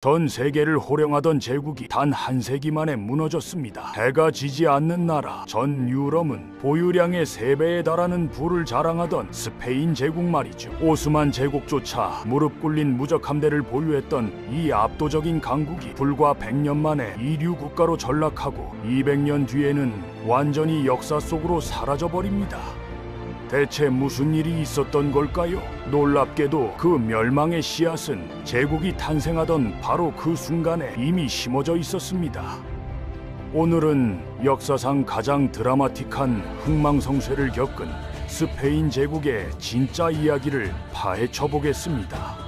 전 세계를 호령하던 제국이 단 한 세기 만에 무너졌습니다. 해가 지지 않는 나라, 전 유럽은 보유량의 3배에 달하는 부를 자랑하던 스페인 제국 말이죠. 오스만 제국조차 무릎 꿇린 무적 함대를 보유했던 이 압도적인 강국이 불과 100년 만에 이류 국가로 전락하고 200년 뒤에는 완전히 역사 속으로 사라져버립니다. 대체 무슨 일이 있었던 걸까요? 놀랍게도 그 멸망의 씨앗은 제국이 탄생하던 바로 그 순간에 이미 심어져 있었습니다. 오늘은 역사상 가장 드라마틱한 흥망성쇠를 겪은 스페인 제국의 진짜 이야기를 파헤쳐 보겠습니다.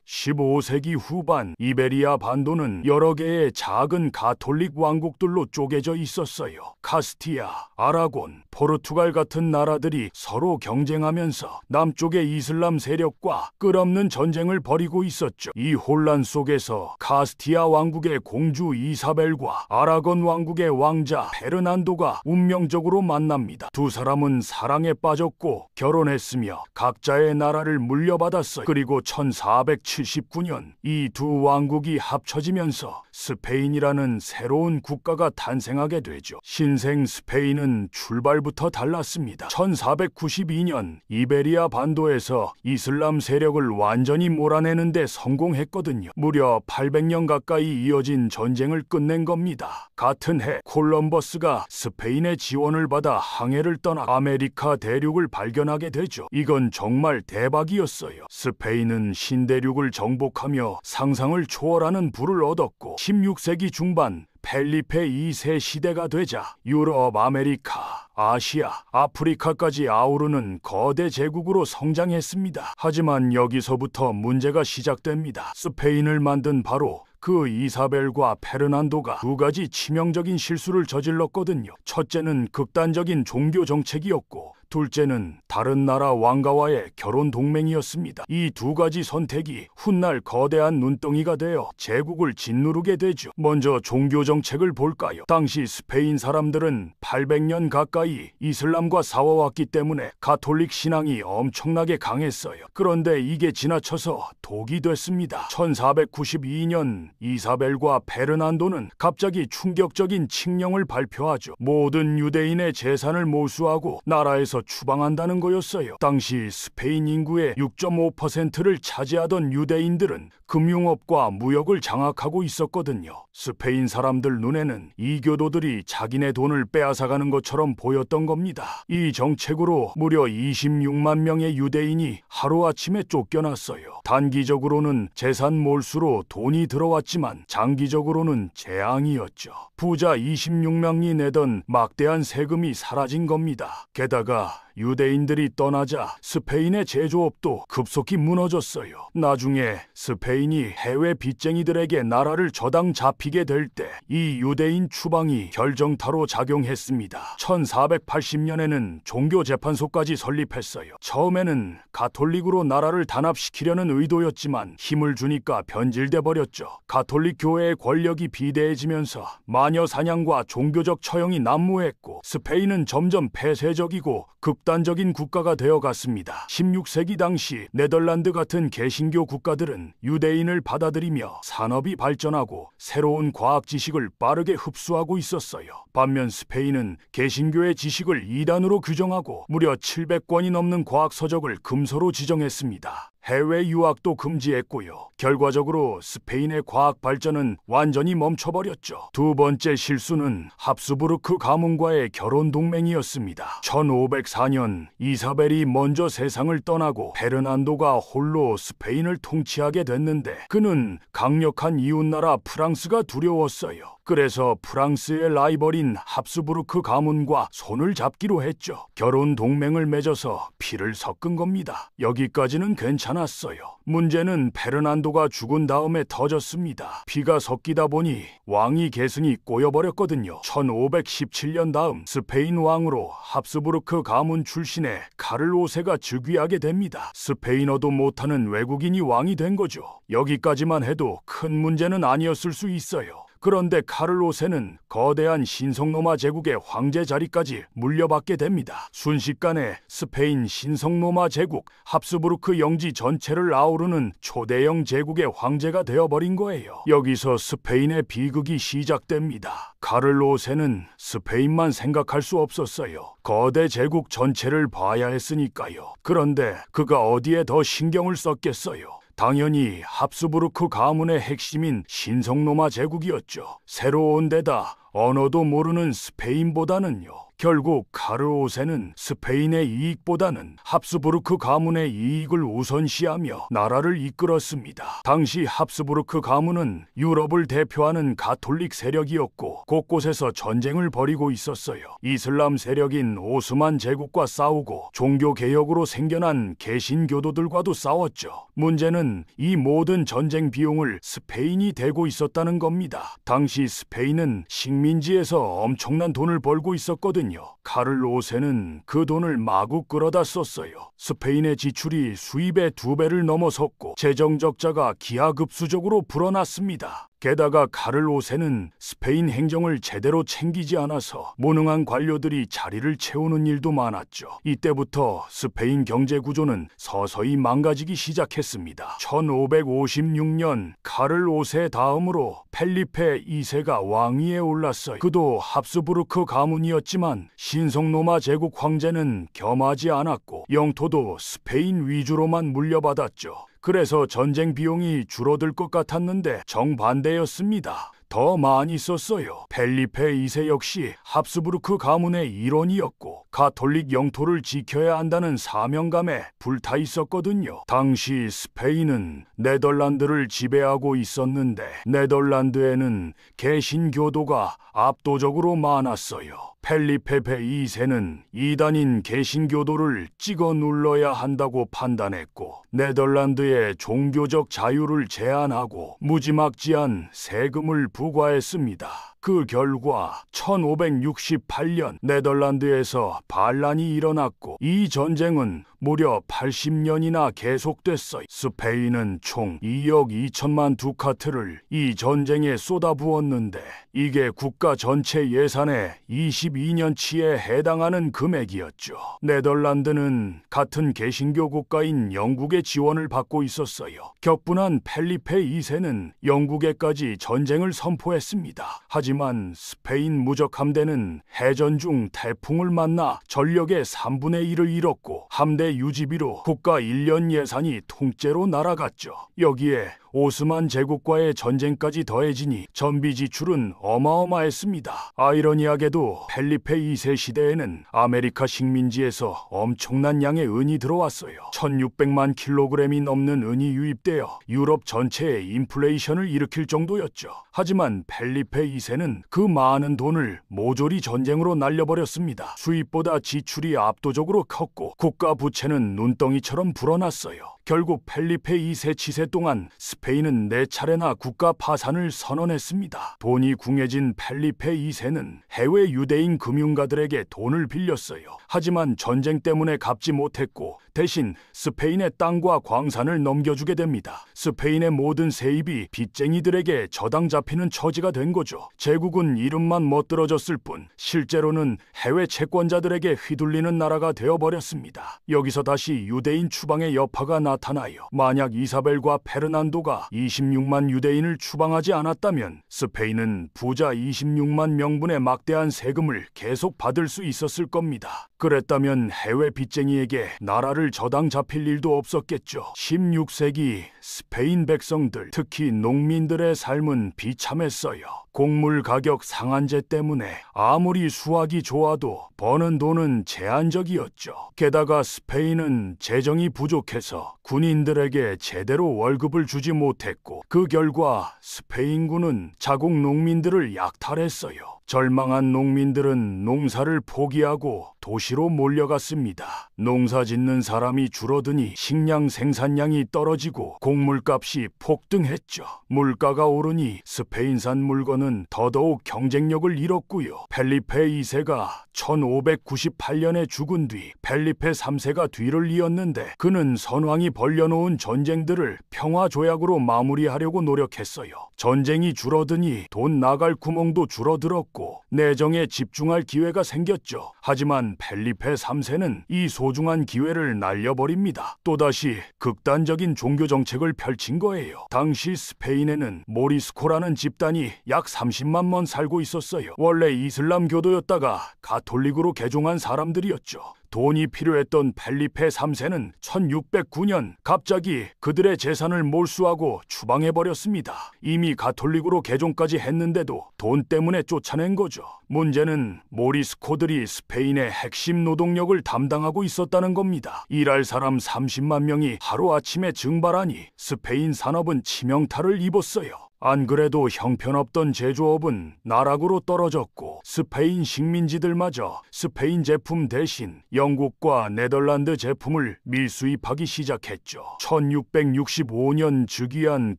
15세기 후반 이베리아 반도는 여러 개의 작은 가톨릭 왕국들로 쪼개져 있었어요. 카스티아, 아라곤, 포르투갈 같은 나라들이 서로 경쟁하면서 남쪽의 이슬람 세력과 끝없는 전쟁을 벌이고 있었죠. 이 혼란 속에서 카스티아 왕국의 공주 이사벨과 아라곤 왕국의 왕자 페르난도가 운명적으로 만납니다. 두 사람은 사랑에 빠졌고 결혼했으며 각자의 나라를 물려받았어요. 그리고 1479년 이 두 왕국이 합쳐지면서 스페인이라는 새로운 국가가 탄생하게 되죠. 신생 스페인은 출발부터 달랐습니다. 1492년 이베리아 반도에서 이슬람 세력을 완전히 몰아내는 데 성공했거든요. 무려 800년 가까이 이어진 전쟁을 끝낸 겁니다. 같은 해 콜럼버스가 스페인의 지원을 받아 항해를 떠나 아메리카 대륙을 발견하게 되죠. 이건 정말 대박이었어요. 스페인은 신대륙을 정복하며 상상을 초월하는 부를 얻었고 16세기 중반 펠리페 2세 시대가 되자 유럽, 아메리카, 아시아, 아프리카까지 아우르는 거대 제국으로 성장했습니다. 하지만 여기서부터 문제가 시작됩니다. 스페인을 만든 바로 그 이사벨과 페르난도가 두 가지 치명적인 실수를 저질렀거든요. 첫째는 극단적인 종교 정책이었고 둘째는 다른 나라 왕가와의 결혼 동맹이었습니다. 이 두 가지 선택이 훗날 거대한 눈덩이가 되어 제국을 짓누르게 되죠. 먼저 종교 정책을 볼까요? 당시 스페인 사람들은 800년 가까이 이슬람과 싸워왔기 때문에 가톨릭 신앙이 엄청나게 강했어요. 그런데 이게 지나쳐서 독이 됐습니다. 1492년 이사벨과 페르난도는 갑자기 충격적인 칙령을 발표하죠. 모든 유대인의 재산을 몰수하고 나라에서 추방한다는 거였어요. 당시 스페인 인구의 6.5%를 차지하던 유대인들은 금융업과 무역을 장악하고 있었거든요. 스페인 사람들 눈에는 이 교도들이 자기네 돈을 빼앗아가는 것처럼 보였던 겁니다. 이 정책으로 무려 26만 명의 유대인이 하루아침에 쫓겨났어요. 단기적으로는 재산 몰수로 돈이 들어왔지만 장기적으로는 재앙이었죠. 부자 26명이 내던 막대한 세금이 사라진 겁니다. 게다가 유대인들이 떠나자 스페인의 제조업도 급속히 무너졌어요. 나중에 스페인이 해외 빚쟁이들에게 나라를 저당 잡히게 될 때 이 유대인 추방이 결정타로 작용했습니다. 1480년에는 종교재판소까지 설립했어요. 처음에는 가톨릭으로 나라를 단합시키려는 의도였지만 힘을 주니까 변질돼 버렸죠. 가톨릭 교회의 권력이 비대해지면서 마녀 사냥과 종교적 처형이 난무했고 스페인은 점점 폐쇄적이고 극단적인 국가가 되어갔습니다. 16세기 당시 네덜란드 같은 개신교 국가들은 유대인을 받아들이며 산업이 발전하고 새로운 과학 지식을 빠르게 흡수하고 있었어요. 반면 스페인은 개신교의 지식을 이단으로 규정하고 무려 700권이 넘는 과학 서적을 금서로 지정했습니다. 해외 유학도 금지했고요. 결과적으로 스페인의 과학 발전은 완전히 멈춰버렸죠. 두 번째 실수는 합스부르크 가문과의 결혼 동맹이었습니다. 1504년 이사벨이 먼저 세상을 떠나고 페르난도가 홀로 스페인을 통치하게 됐는데 그는 강력한 이웃나라 프랑스가 두려웠어요. 그래서 프랑스의 라이벌인 합스부르크 가문과 손을 잡기로 했죠. 결혼 동맹을 맺어서 피를 섞은 겁니다. 여기까지는 괜찮았어요. 문제는 페르난도가 죽은 다음에 터졌습니다. 피가 섞이다 보니 왕위 계승이 꼬여버렸거든요. 1517년 다음 스페인 왕으로 합스부르크 가문 출신의 카를 5세가 즉위하게 됩니다. 스페인어도 못하는 외국인이 왕이 된 거죠. 여기까지만 해도 큰 문제는 아니었을 수 있어요. 그런데 카를로세는 거대한 신성로마 제국의 황제 자리까지 물려받게 됩니다. 순식간에 스페인 신성로마 제국, 합스부르크 영지 전체를 아우르는 초대형 제국의 황제가 되어버린 거예요. 여기서 스페인의 비극이 시작됩니다. 카를로세는 스페인만 생각할 수 없었어요. 거대 제국 전체를 봐야 했으니까요. 그런데 그가 어디에 더 신경을 썼겠어요. 당연히 합스부르크 가문의 핵심인 신성로마 제국이었죠. 새로운 데다 언어도 모르는 스페인보다는요. 결국 카를로세는 스페인의 이익보다는 합스부르크 가문의 이익을 우선시하며 나라를 이끌었습니다. 당시 합스부르크 가문은 유럽을 대표하는 가톨릭 세력이었고 곳곳에서 전쟁을 벌이고 있었어요. 이슬람 세력인 오스만 제국과 싸우고 종교개혁으로 생겨난 개신교도들과도 싸웠죠. 문제는 이 모든 전쟁 비용을 스페인이 대고 있었다는 겁니다. 당시 스페인은 식민지에서 엄청난 돈을 벌고 있었거든요. 카를로세는 그 돈을 마구 끌어다 썼어요. 스페인의 지출이 수입의 2배를 넘어섰고 재정 적자가 기하급수적으로 불어났습니다. 게다가 카를로세는 스페인 행정을 제대로 챙기지 않아서 무능한 관료들이 자리를 채우는 일도 많았죠. 이때부터 스페인 경제 구조는 서서히 망가지기 시작했습니다. 1556년 카를로세 다음으로 펠리페 2세가 왕위에 올랐어요. 그도 합스부르크 가문이었지만 신성로마 제국 황제는 겸하지 않았고 영토도 스페인 위주로만 물려받았죠. 그래서 전쟁 비용이 줄어들 것 같았는데 정반대였습니다. 더 많이 썼어요. 펠리페 2세 역시 합스부르크 가문의 일원이었고 가톨릭 영토를 지켜야 한다는 사명감에 불타 있었거든요. 당시 스페인은 네덜란드를 지배하고 있었는데 네덜란드에는 개신교도가 압도적으로 많았어요. 펠리페 2세는 이단인 개신교도를 찍어 눌러야 한다고 판단했고 네덜란드의 종교적 자유를 제한하고 무지막지한 세금을 부과했습니다. 그 결과 1568년 네덜란드에서 반란이 일어났고 이 전쟁은 무려 80년이나 계속됐어요. 스페인은 총 2억 2천만 두카트를 이 전쟁에 쏟아부었는데 이게 국가 전체 예산의 22년치에 해당하는 금액이었죠. 네덜란드는 같은 개신교 국가인 영국의 지원을 받고 있었어요. 격분한 펠리페 2세는 영국에까지 전쟁을 선포했습니다. 하지만 스페인 무적 함대는 해전 중 태풍을 만나 전력의 3분의 1을 잃었고 함대 유지비로 국가 1년 예산이 통째로 날아갔죠. 여기에 오스만 제국과의 전쟁까지 더해지니 전비 지출은 어마어마했습니다. 아이러니하게도 펠리페 2세 시대에는 아메리카 식민지에서 엄청난 양의 은이 들어왔어요. 1600만 킬로그램이 넘는 은이 유입되어 유럽 전체에 인플레이션을 일으킬 정도였죠. 하지만 펠리페 2세는 그 많은 돈을 모조리 전쟁으로 날려버렸습니다. 수입보다 지출이 압도적으로 컸고 국가 부채는 눈덩이처럼 불어났어요. 결국 펠리페 2세 치세 동안 스페인은 4차례나 국가 파산을 선언했습니다. 돈이 궁해진 펠리페 2세는 해외 유대인 금융가들에게 돈을 빌렸어요. 하지만 전쟁 때문에 갚지 못했고 대신 스페인의 땅과 광산을 넘겨주게 됩니다. 스페인의 모든 세입이 빚쟁이들에게 저당 잡히는 처지가 된 거죠. 제국은 이름만 멋들어졌을 뿐 실제로는 해외 채권자들에게 휘둘리는 나라가 되어버렸습니다. 여기서 다시 유대인 추방의 여파가 나타나요. 만약 이사벨과 페르난도가 26만 유대인을 추방하지 않았다면 스페인은 부자 26만 명분의 막대한 세금을 계속 받을 수 있었을 겁니다. 그랬다면 해외 빚쟁이에게 나라를 저당 잡힐 일도 없었겠죠. 16세기 스페인 백성들, 특히 농민들의 삶은 비참했어요. 곡물 가격 상한제 때문에 아무리 수확이 좋아도 버는 돈은 제한적이었죠. 게다가 스페인은 재정이 부족해서 군인들에게 제대로 월급을 주지 못했고 그 결과 스페인군은 자국 농민들을 약탈했어요. 절망한 농민들은 농사를 포기하고 도시로 몰려갔습니다. 농사 짓는 사람이 줄어드니 식량 생산량이 떨어지고 곡물값이 폭등했죠. 물가가 오르니 스페인산 물건은 더더욱 경쟁력을 잃었고요. 펠리페 2세가 1598년에 죽은 뒤 펠리페 3세가 뒤를 이었는데 그는 선왕이 벌려놓은 전쟁들을 평화조약으로 마무리하려고 노력했어요. 전쟁이 줄어드니 돈 나갈 구멍도 줄어들었고 내정에 집중할 기회가 생겼죠. 하지만 펠리페 3세는 이 소중한 기회를 날려버립니다. 또다시 극단적인 종교 정책을 펼친 거예요. 당시 스페인에는 모리스코라는 집단이 약 30만 명 살고 있었어요. 원래 이슬람교도였다가 가톨릭으로 개종한 사람들이었죠. 돈이 필요했던 펠리페 3세는 1609년 갑자기 그들의 재산을 몰수하고 추방해버렸습니다. 이미 가톨릭으로 개종까지 했는데도 돈 때문에 쫓아낸 거죠. 문제는 모리스코들이 스페인의 핵심 노동력을 담당하고 있었다는 겁니다. 일할 사람 30만 명이 하루아침에 증발하니 스페인 산업은 치명타를 입었어요. 안 그래도 형편없던 제조업은 나락으로 떨어졌고 스페인 식민지들마저 스페인 제품 대신 영국과 네덜란드 제품을 밀수입하기 시작했죠. 1665년 즉위한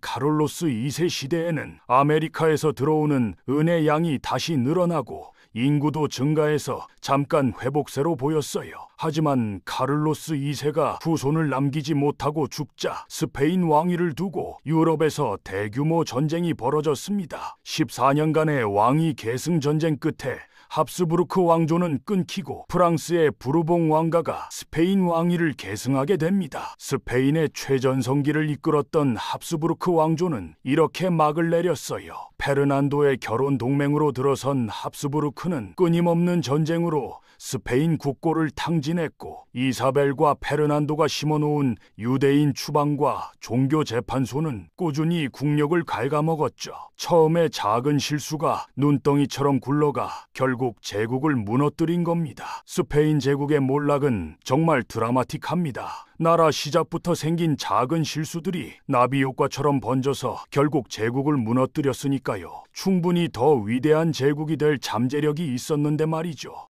카를로스 2세 시대에는 아메리카에서 들어오는 은의 양이 다시 늘어나고 인구도 증가해서 잠깐 회복세로 보였어요. 하지만 카를로스 2세가 후손을 남기지 못하고 죽자 스페인 왕위를 두고 유럽에서 대규모 전쟁이 벌어졌습니다. 14년간의 왕위 계승 전쟁 끝에 합스부르크 왕조는 끊기고 프랑스의 부르봉 왕가가 스페인 왕위를 계승하게 됩니다. 스페인의 최전성기를 이끌었던 합스부르크 왕조는 이렇게 막을 내렸어요. 페르난도의 결혼 동맹으로 들어선 합스부르크는 끊임없는 전쟁으로 스페인 국고를 탕진했고 이사벨과 페르난도가 심어놓은 유대인 추방과 종교 재판소는 꾸준히 국력을 갉아먹었죠. 처음에 작은 실수가 눈덩이처럼 굴러가 결국 제국을 무너뜨린 겁니다. 스페인 제국의 몰락은 정말 드라마틱합니다. 나라 시작부터 생긴 작은 실수들이 나비 효과처럼 번져서 결국 제국을 무너뜨렸으니까요. 충분히 더 위대한 제국이 될 잠재력이 있었는데 말이죠.